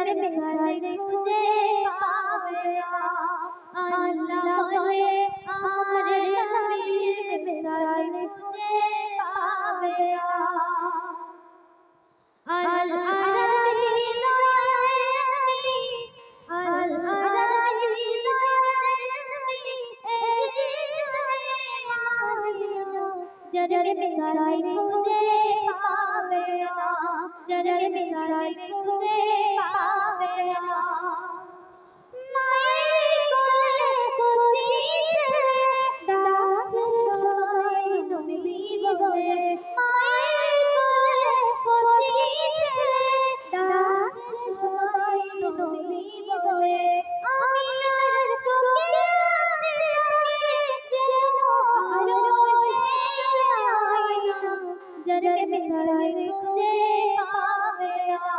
मिसाल तुझे पावेगा अल्लाह बोले हमारे नबी मिसाल तुझे पावेगा अल अरबी नबी अल अरबी नबी जरब मिसाल तुझे पावेगा जरब मिसाल तुझे पावेगा माয়ের কোলে কচি ছেলে ডাকছে সবাই নবী বলে মায়ের কোলে কচি ছেলে ডাকছে সবাই নবী বলে আমিনার চোখে আছে তাকে যেন আরশের আয়না जरब मिसाल तुझे पावेगा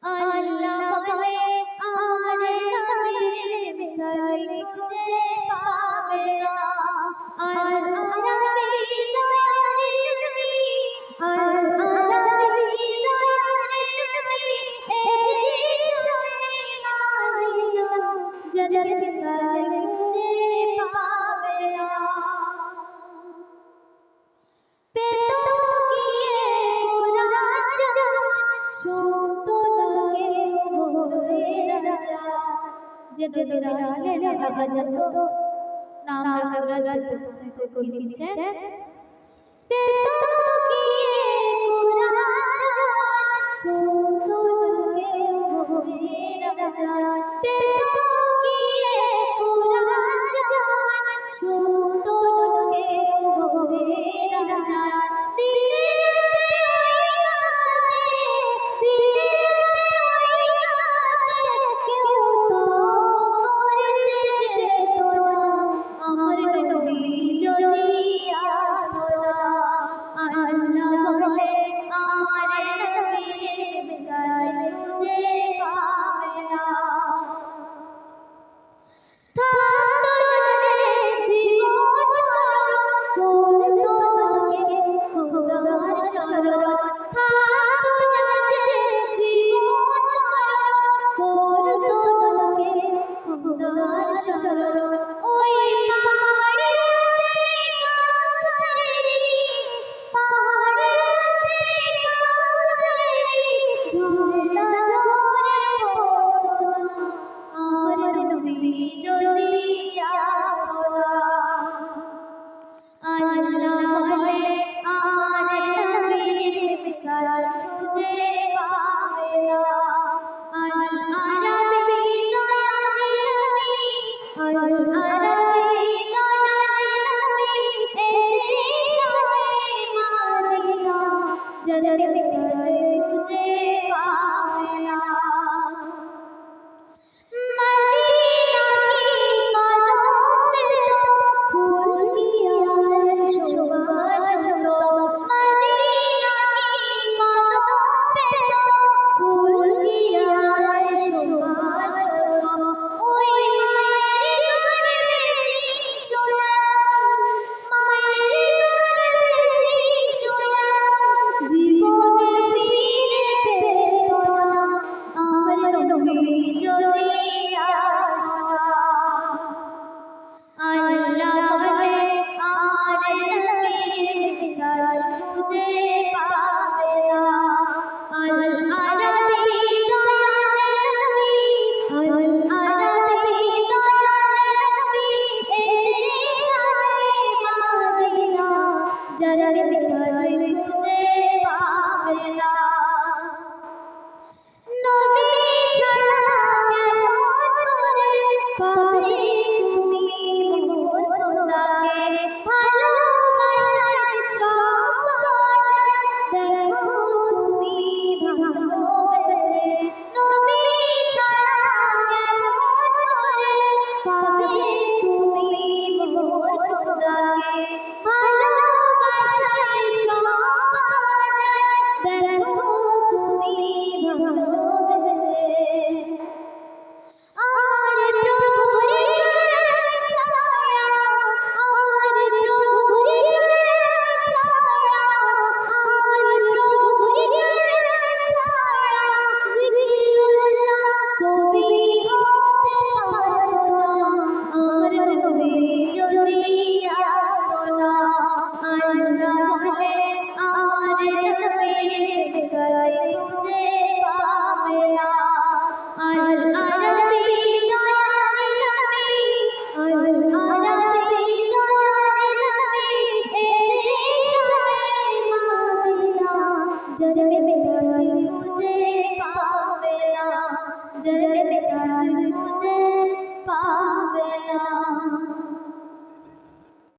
अल्लाह बोले हमारे नबी मिसाल तुझे पावेगा अल अरबी दयार नबी अल अरबी दयार नबी ए शोए मादीना जरब मिसाल तुझे पावेगा जब रास्ते में भजन तो नाम रट को लिखे पेटो किए कुरान शोतो लगे होए राजा पेटो किए कुरान शोतो लगे होए राजा तुझे पावेगा